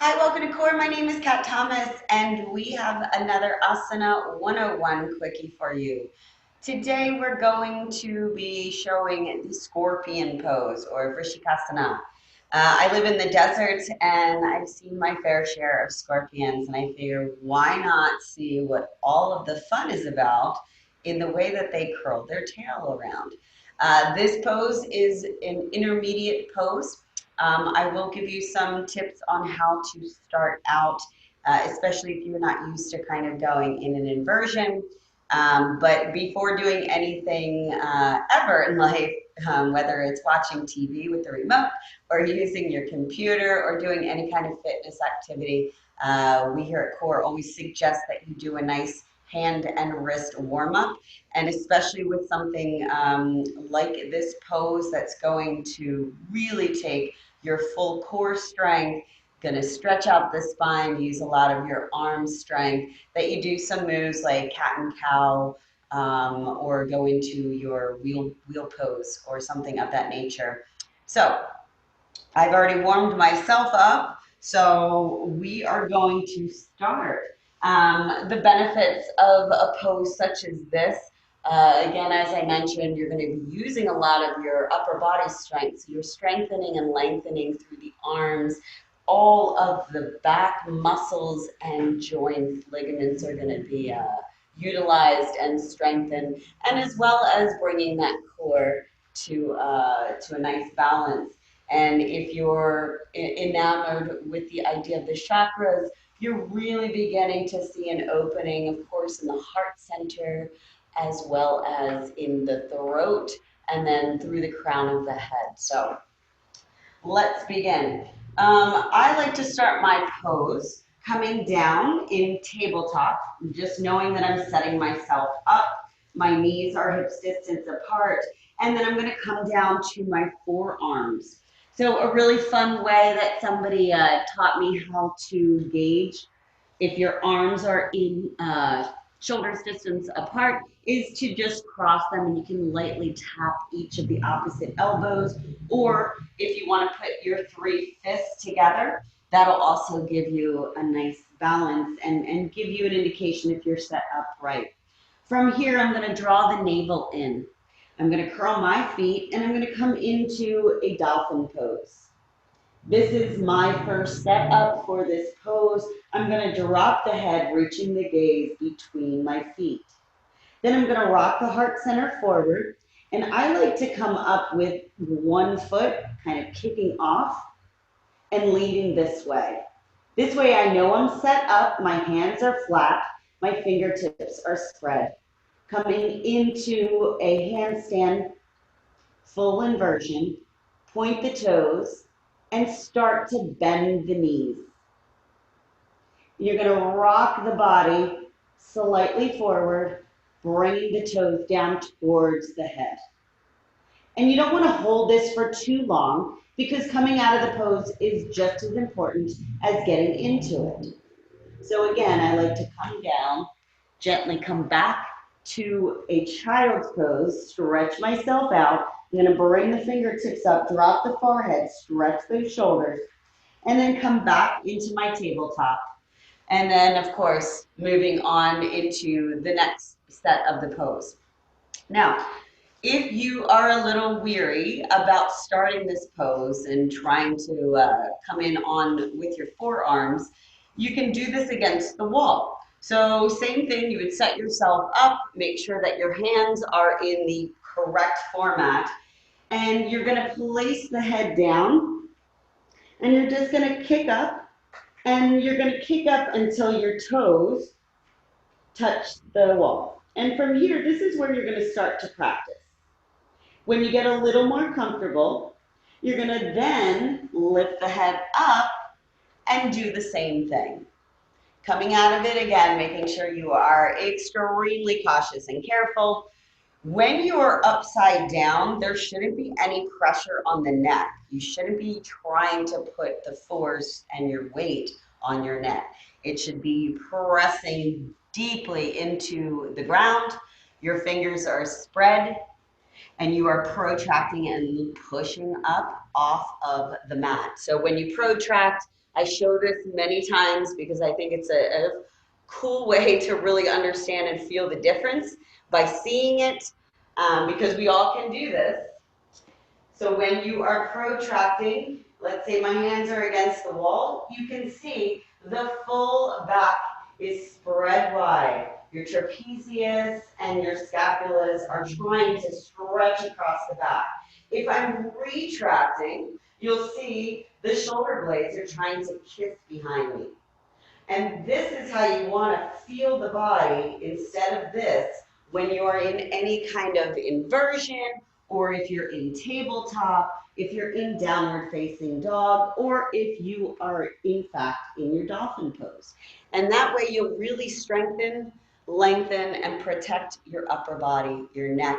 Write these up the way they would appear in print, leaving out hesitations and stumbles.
Hi, welcome to Core. My name is Kat Thomas, and we have another Asana 101 quickie for you. Today, we're going to be showing the scorpion pose or Vrischikasana. I live in the desert, and I've seen my fair share of scorpions, and I figure why not see what all of the fun is about in the way that they curl their tail around. This pose is an intermediate pose. I will give you some tips on how to start out, especially if you're not used to kind of going in an inversion. But before doing anything ever in life, whether it's watching TV with the remote or using your computer or doing any kind of fitness activity, we here at Core always suggest that you do a nice hand and wrist warm up. And especially with something like this pose that's going to really take your full core strength, going to stretch out the spine, use a lot of your arm strength, that you do some moves like cat and cow, or go into your wheel pose or something of that nature. So I've already warmed myself up, so we are going to start. The benefits of a pose such as this, again, as I mentioned, you're going to be using a lot of your upper body strength. So you're strengthening and lengthening through the arms. All of the back muscles and joints, ligaments are going to be utilized and strengthened, and as well as bringing that core to a nice balance. And if you're enamored with the idea of the chakras, you're really beginning to see an opening, of course, in the heart center, as well as in the throat, and then through the crown of the head. So let's begin. I like to start my pose coming down in tabletop, just knowing that I'm setting myself up. My knees are hips distance apart, and then I'm going to come down to my forearms. So a really fun way that somebody taught me how to gauge if your arms are in shoulders distance apart is to just cross them, and you can lightly tap each of the opposite elbows. Or if you want to put your three fists together, that'll also give you a nice balance and give you an indication if you're set up right. From here, I'm going to draw the navel in. I'm going to curl my feet, and I'm going to come into a dolphin pose. This is my first setup for this pose. I'm going to drop the head, reaching the gaze between my feet. Then I'm going to rock the heart center forward. And I like to come up with one foot kind of kicking off and leading this way. This way I know I'm set up, my hands are flat, my fingertips are spread. Coming into a handstand full inversion, point the toes, and start to bend the knees. You're going to rock the body slightly forward, bringing the toes down towards the head. And you don't want to hold this for too long, because coming out of the pose is just as important as getting into it. So again, I like to come down, gently come back to a child's pose, stretch myself out. I'm going to bring the fingertips up, drop the forehead, stretch those shoulders, and then come back into my tabletop. And then, of course, moving on into the next set of the pose. Now, if you are a little weary about starting this pose and trying to come in on with your forearms, you can do this against the wall. So same thing, you would set yourself up, make sure that your hands are in the correct format, and you're going to place the head down, and you're just going to kick up, and you're going to kick up until your toes touch the wall. And from here, this is where you're going to start to practice. When you get a little more comfortable, you're going to then lift the head up and do the same thing. Coming out of it again, making sure you are extremely cautious and careful. When you are upside down, there shouldn't be any pressure on the neck. You shouldn't be trying to put the force and your weight on your neck. It should be pressing deeply into the ground. Your fingers are spread, and you are protracting and pushing up off of the mat. So when you protract, I show this many times because I think it's a cool way to really understand and feel the difference by seeing it, because we all can do this. So when you are protracting, let's say my hands are against the wall, you can see the full back is spread wide. Your trapezius and your scapulas are trying to stretch across the back. If I'm retracting, you'll see the shoulder blades are trying to kiss behind me. And this is how you want to feel the body instead of this when you're in any kind of inversion, or if you're in tabletop, if you're in downward facing dog, or if you are in fact in your dolphin pose. And that way you'll really strengthen, lengthen, and protect your upper body, your neck,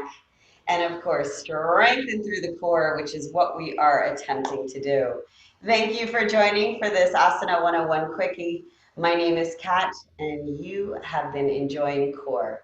and of course strengthen through the core, which is what we are attempting to do. Thank you for joining for this Asana 101 Quickie. My name is Kat, and you have been enjoying Core.